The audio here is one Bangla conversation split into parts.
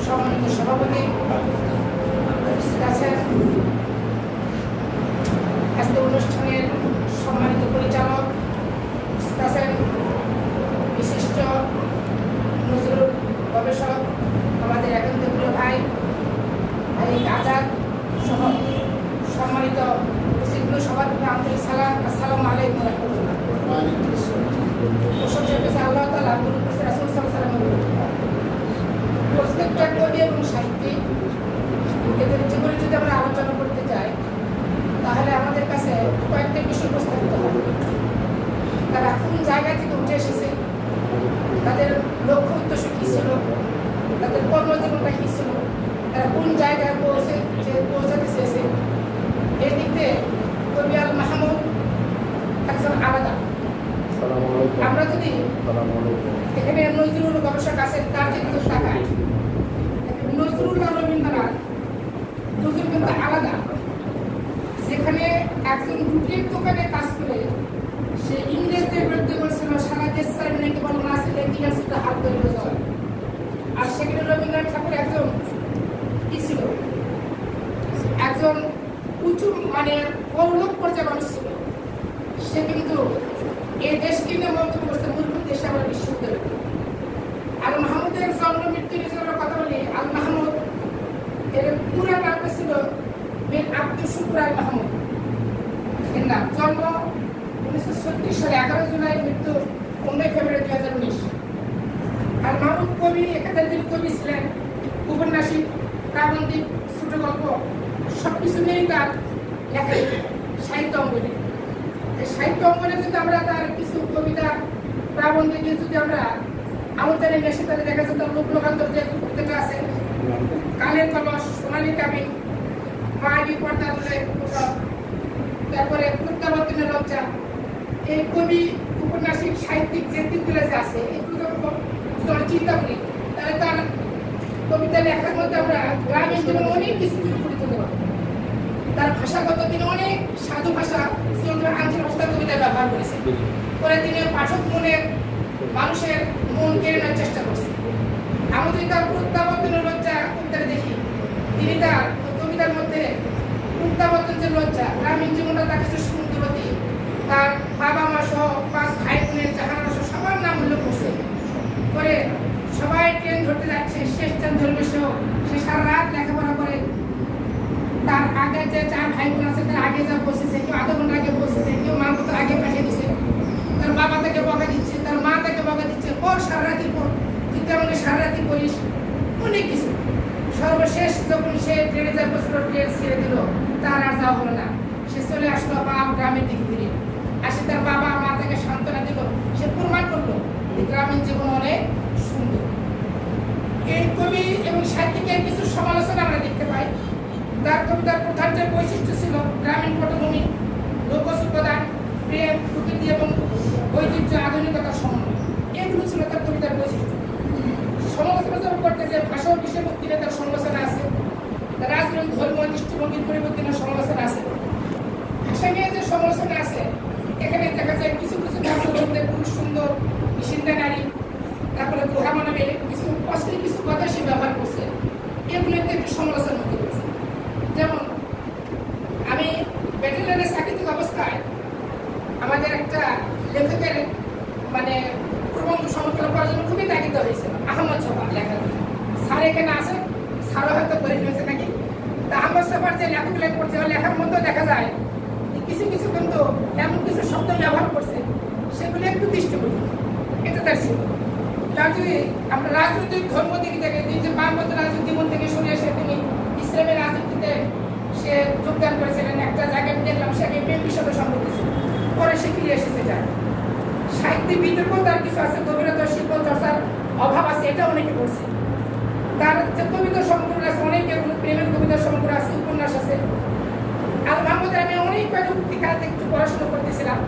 সম্মানিত সভাপতি আছেন, আজকে অনুষ্ঠানের সম্মানিত পরিচালক আছেন, বিশিষ্ট নজরুল গবেষক আমাদের একান্ত প্রিয় ভাই আজাদ সহ সম্মানিত উপস্থিতগুলো সবার প্রতি আন্তরিক সালাম। আসসালামু আলাইকুম রাহমাতুল্লাহ। প্রশংসা পেয়েছে আল্লাহ তাআলা, রাসূল সাল্লাল্লাহু আলাইহি ওয়াসাল্লাম। প্রত্যেকটা কবি এবং সাহিত্যিক এদের জীবনে যদি আমরা আলোচনা করতে চাই তাহলে আমাদের কাছে কয়েকটা বিষয় প্রস্তাবিত হবে। তারা কোন জায়গা থেকে উঠে এসেছে, তাদের লক্ষ্য উদ্দেশ্য কী ছিল, তাদের কর্মজীবনটা কী ছিল, তারা কোন জায়গায় পৌঁছাতে চেয়েছে। এই দিক থেকে কবি আল মাহমুদ একজন আলাদা। আমরা যদি এখানে নজরুল গবেষক আছেন তার দিকে তাকাই, নজরুল আর রবীন্দ্রনাথ দুজন কিন্তু আলাদা। যেখানে একজন রুটির দোকানে কাজ করে সে ইংরেজদের বিরুদ্ধে বলছিল সারা দেশ চাইলে কেবল না ছিল ইংরেজদের হাত ধরে যাওয়া। আর সেখানে রবীন্দ্রনাথ ঠাকুর একজন কি ছিল, একজন উঁচু মানে পৌরলোক পর্যায়ে মানুষ ছিল। সে কিন্তু এই দেশকে নিয়ে মন্তব্য করছে মূর্খ দেশে আমরা বিশ্ববিদ্যালয়। আল মাহমুদের জন্ম মৃত্যু নিয়ে আমরা কথা বলি, আল মাহমুদ এর পুরো নামটা ছিল মীর আব্দুল শুকুর আল মাহমুদ। এর নাম, জন্ম 1936 সালে 11 জুলাই, মৃত্যু 19 ফেব্রুয়ারি 2019। আল মাহমুদ কবি, একাধারে কবি ছিলেন, উপন্যাসিক, প্রাবন্ধিক, ছোট গল্প সবকিছু নিয়েই তার লেখা সাহিত্য অঙ্গনে। সাহিত্য অঙ্গনে যদি আমরা তার কিছু কবিতা প্রাবন্ধিকে যদি আমরা আলোচনায় নিয়ে আসি তাহলে দেখা যাচ্ছে তার লোকলোকান্তর যে কবিতাটা আছে, কালের কলস, সোনালী কাবিন, মায়াবী পর্দা তুলে কোথাও, তারপরে প্রত্যাবর্তনের লজ্জা, এই কবি উপন্যাসিক সাহিত্যিক যে দিকগুলো যে আছে এগুলো যখন চিন্তা করি তাহলে তার কবিতা লেখার মধ্যে আমরা গ্রামীণ জীবনে অনেক কিছু ফুটে তুলতে পারবো। তার ভাষাগত তিনি অনেক সাধু ভাষা, আঞ্চলিক ভাষা কবিতা ব্যবহার করেছে, করে তিনি পাঠক মনের মানুষের মন কেড়ে নেওয়ার চেষ্টা করছে। আমরা যদি তার প্রত্যাবর্তনের লজ্জা কবিতাটা দেখি, তিনি তার কবিতার মধ্যে প্রত্যাবর্তন যে লজ্জা, গ্রামীণ জীবনটা তার কিছু সুন্দরী, তার বাবা মা সহ 5 ভাই বোনের জাহানারা সহ সবার নাম উল্লেখ করছে। করে সবাই ট্রেন ধরতে যাচ্ছে, শেষ ট্রেন ধরবে সহ সে সারা রাত লেখাপড়া করে। তার আগে যে 4 ভাই বোন আছে তার আগে যা বসেছে, কেউ আধা ঘন্টা আগে বসেছে, কেউ মার মতো আগে পাঠিয়ে দিচ্ছে, তার বাবা তাকে বকা দিচ্ছে, তার মা তাকে বকা দিচ্ছে, পর সারা রাতি পর তুই তেমন সারা রাতি করিস, অনেক কিছু। সর্বশেষ যখন সে ট্রেনে যা বসল, ট্রেন ছেড়ে দিল, তার আর যাওয়া হলো না। সে চলে আসলো বাপ গ্রামের দিকে ফিরে আসে, তার বাবা মা তাকে সান্ত্বনা দিল, সে প্রমাণ করলো গ্রামীণ জীবন অনেক সুন্দর। এই কবি এবং সাহিত্যিকের কিছু সমালোচনা আমরা দেখতে পাই। তার কবিতার প্রধান যে বৈশিষ্ট্য ছিল গ্রামীণ পটভূমি, লোকজ উপাদান, প্রেম, প্রকৃতি এবং ঐতিহ্য, আধুনিকতার সমন্বয়, এগুলো ছিল তার কবিতার বৈশিষ্ট্য। সমালোচনা করতে যে ভাষা ও বিষয়বস্তু নিয়ে তার সমালোচনা আছে, তার রাজনৈতিক ধর্ম দৃষ্টিভঙ্গির পরিবর্তনের সমালোচনা আছে, ভাষা নিয়ে যে সমালোচনা আছে। এখানে দেখা যায় কিছু কিছু ভাষা খুব সুন্দর, সিন্ধা নারী, তারপরে গুহা মানবে কিছু অশ্লীল কিছু কথা সে ব্যবহার করছে, এগুলোতে একটু সমালোচনা করতে পেরেছে। যেমন আমি ব্যাটেলিয়নের চাকরিতে অবস্থায় আমাদের একটা লেখকের মানে প্রবন্ধ সংকলন করার জন্য খুবই তাগিদ হয়েছিল, আহমদ ছফার লেখা। স্যার এখানে আসে, স্যারও হয়তো করে ফেলছে নাকি। তা আহমদ ছফার যে লেখক করছে লেখার মধ্যেও দেখা যায় কিছু কিছু কিন্তু এমন কিছু শব্দ ব্যবহার করছে সেগুলো একটু দৃষ্টিকোণ, এটা তার ছিল। তার যদি আমরা রাজনৈতিক ধর্ম দিকে দেখে, তিনি যে বামপন্থী রাজনৈতিক জীবন থেকে সরে এসে তিনি ইসলামের রাজনীতিতে সে যোগদান করেছিলেন। একটা জায়গায় দেখলাম সে আগে বিএনপির সাথে সম্পর্ক ছিল, পরে সে ফিরে এসেছে। যায় সাহিত্যিক বিতর্ক তার কিছু আছে, গভীরতা শিল্প চর্চার অভাব আছে, এটা অনেকে করছে। তার যে কবিতার সমগ্র আছে অনেকে, প্রেমের কবিতার সমগ্র আছে, উপন্যাস আছে। আল মাহমুদের আমি অনেক উক্তি কালতে একটু পড়াশোনা করতেছিলাম,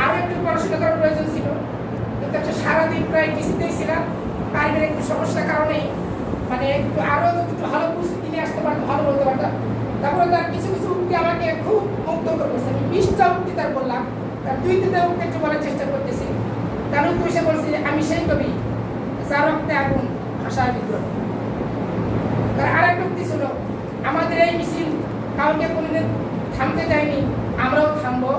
আরও একটু পড়াশোনা করার প্রয়োজন ছিল, কিন্তু একটা সারাদিন প্রায় টিসিতেই ছিলাম। পারিবারিক একটু সমস্যার কারণে মানে একটু আরও একটু ভালো প্রস্তুতি নিয়ে আসতে পারতাম, ভালো বলতে পারতাম। তারপরে তার কিছু কিছু উক্তি আমাকে খুব মুগ্ধ করেছে। আমি 20টা উক্তি তার বললাম, তার 2-3টা উক্তি একটু বলার চেষ্টা করতেছি। তার উত্তর সে বলছে, আমি সেই কবি যার রক্তে আগুন ভাষার বিদ্রোহ। কাউকে কোনোদিন থামতে দেয়নি, আমরাও থামবো।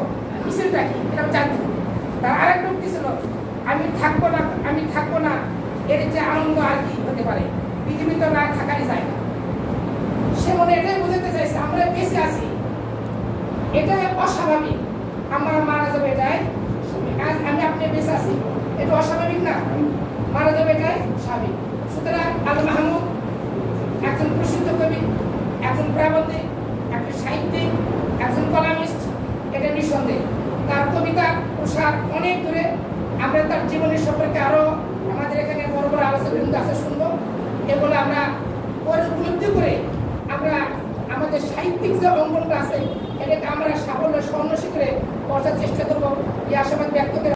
মিছিলটা কি এটা জানতে হবে। তার আরেকটা উক্তি ছিল, আমি থাকবো না এর যে আনন্দ আর কি হতে পারে, পৃথিবীতে না থাকারই যায় না। সে মনে এটাই বোঝাতে চাইছে আমরা বেঁচে আছি, এটাই অস্বাভাবিক। আমরা মারা যাবে এটাই, আজ আমি আপনি বেঁচে আছি এটা অস্বাভাবিক না, মারা যাবে এটাই স্বাভাবিক। সুতরাং আল মাহমুদ একজন প্রসিদ্ধ কবি, একজন প্রাবন্ধিক, একজন সাহিত্যিক, একজন কলামিস্ট, এটা নিঃসন্দেহ। তার কবিতা প্রসার অনেক দূরে। আমরা তার জীবনের সম্পর্কে আরো আমাদের এখানে বড় বড় আলোচনা আছে শুনবো। এগুলো আমরা পরে উপলব্ধি করে আমরা আমাদের সাহিত্যিক যে অঙ্গনটা আছে এটাকে আমরা সাফল্য স্বর্ণশিখরে পৌঁছার চেষ্টা করবো, এই আশাবাদ ব্যক্ত করে